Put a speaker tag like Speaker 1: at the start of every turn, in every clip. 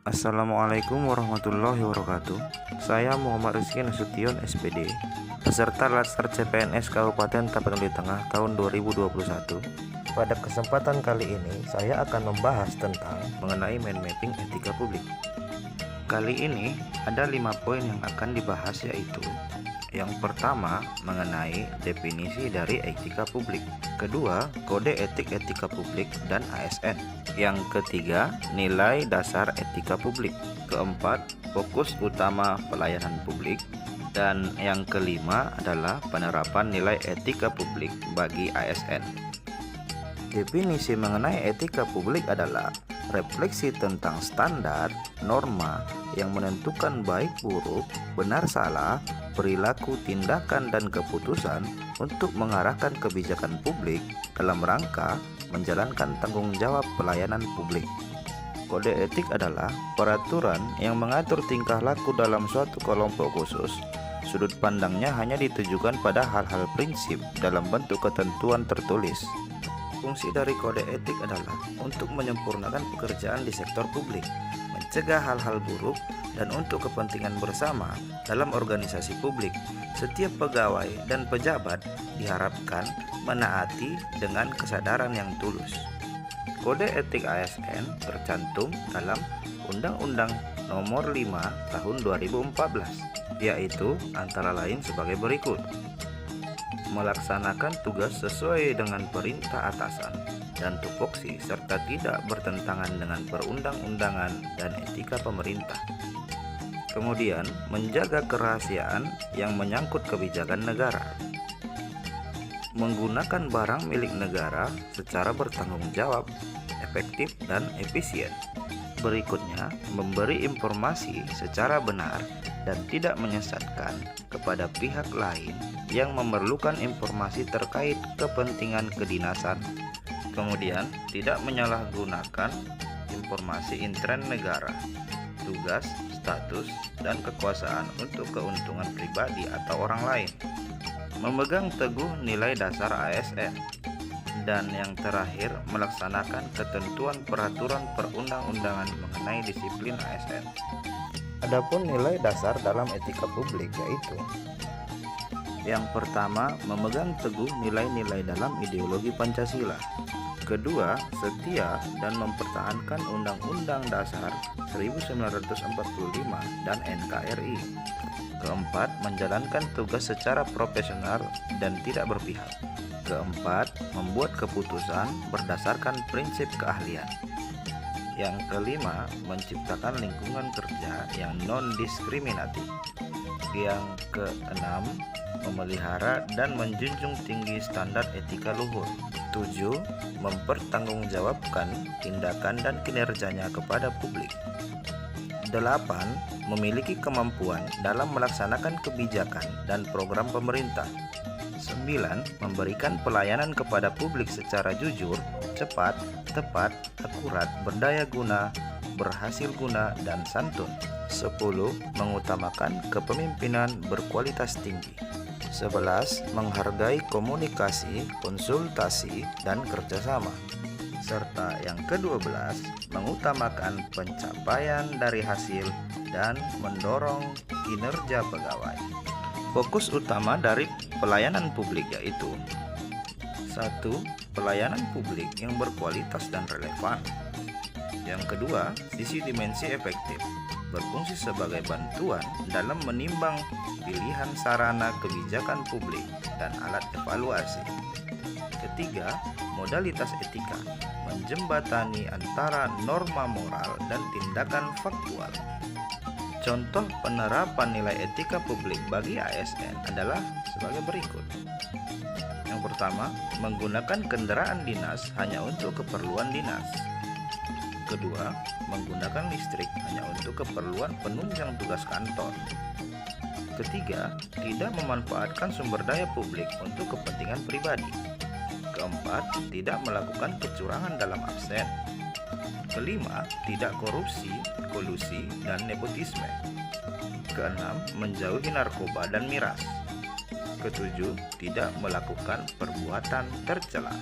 Speaker 1: Assalamualaikum warahmatullahi wabarakatuh. Saya Muhammad Rizky Nasution SPD, peserta Latsar CPNS Kabupaten Tapanuli Tengah tahun 2021. Pada kesempatan kali ini saya akan membahas tentang mengenai mind mapping etika publik. Kali ini ada 5 poin yang akan dibahas, yaitu yang pertama mengenai definisi dari etika publik, kedua kode etik etika publik dan ASN, yang ketiga nilai dasar etika publik, keempat fokus utama pelayanan publik, dan yang kelima adalah penerapan nilai etika publik bagi ASN. Definisi mengenai etika publik adalah refleksi tentang standar, norma yang menentukan baik buruk, benar salah, perilaku, tindakan, dan keputusan untuk mengarahkan kebijakan publik dalam rangka menjalankan tanggung jawab pelayanan publik. Kode etik adalah peraturan yang mengatur tingkah laku dalam suatu kelompok khusus. Sudut pandangnya hanya ditujukan pada hal-hal prinsip dalam bentuk ketentuan tertulis. Fungsi dari kode etik adalah untuk menyempurnakan pekerjaan di sektor publik, mencegah hal-hal buruk, dan untuk kepentingan bersama dalam organisasi publik. Setiap pegawai dan pejabat diharapkan menaati dengan kesadaran yang tulus. Kode etik ASN tercantum dalam Undang-Undang Nomor 5 Tahun 2014, yaitu antara lain sebagai berikut: melaksanakan tugas sesuai dengan perintah atasan dan tupoksi serta tidak bertentangan dengan perundang-undangan dan etika pemerintah. Kemudian, menjaga kerahasiaan yang menyangkut kebijakan negara. Menggunakan barang milik negara secara bertanggung jawab, efektif, dan efisien. Berikutnya, memberi informasi secara benar dan tidak menyesatkan kepada pihak lain yang memerlukan informasi terkait kepentingan kedinasan. Kemudian, tidak menyalahgunakan informasi intern negara, tugas, status, dan kekuasaan untuk keuntungan pribadi atau orang lain. Memegang teguh nilai dasar ASN. Dan yang terakhir, melaksanakan ketentuan peraturan perundang-undangan mengenai disiplin ASN. Adapun nilai dasar dalam etika publik yaitu: yang pertama, memegang teguh nilai-nilai dalam ideologi Pancasila. Kedua, setia dan mempertahankan Undang-Undang Dasar 1945 dan NKRI. Keempat, menjalankan tugas secara profesional dan tidak berpihak. Keempat, membuat keputusan berdasarkan prinsip keahlian. Yang kelima, menciptakan lingkungan kerja yang non-diskriminatif. Yang keenam, memelihara dan menjunjung tinggi standar etika luhur. 7. Mempertanggungjawabkan tindakan dan kinerjanya kepada publik. 8. Memiliki kemampuan dalam melaksanakan kebijakan dan program pemerintah. 9. Memberikan pelayanan kepada publik secara jujur, cepat, tepat, akurat, berdaya guna, berhasil guna, dan santun. 10. Mengutamakan kepemimpinan berkualitas tinggi. 11. Menghargai komunikasi, konsultasi, dan kerjasama. Serta yang ke-12, mengutamakan pencapaian dari hasil dan mendorong kinerja pegawai. Fokus utama dari pelayanan publik yaitu: 1. Pelayanan publik yang berkualitas dan relevan. Yang kedua, sisi dimensi efektif, berfungsi sebagai bantuan dalam menimbang pilihan sarana kebijakan publik dan alat evaluasi. Ketiga, modalitas etika, menjembatani antara norma moral dan tindakan faktual. Contoh penerapan nilai etika publik bagi ASN adalah sebagai berikut. Yang pertama, menggunakan kendaraan dinas hanya untuk keperluan dinas. Kedua, menggunakan listrik hanya untuk keperluan penunjang tugas kantor. Ketiga, tidak memanfaatkan sumber daya publik untuk kepentingan pribadi. Keempat, tidak melakukan kecurangan dalam absen. Kelima, tidak korupsi, kolusi, dan nepotisme. Keenam, menjauhi narkoba dan miras. Ketujuh, tidak melakukan perbuatan tercela.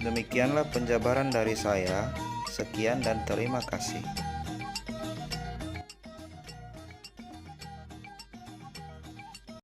Speaker 1: Demikianlah penjabaran dari saya. Sekian dan terima kasih.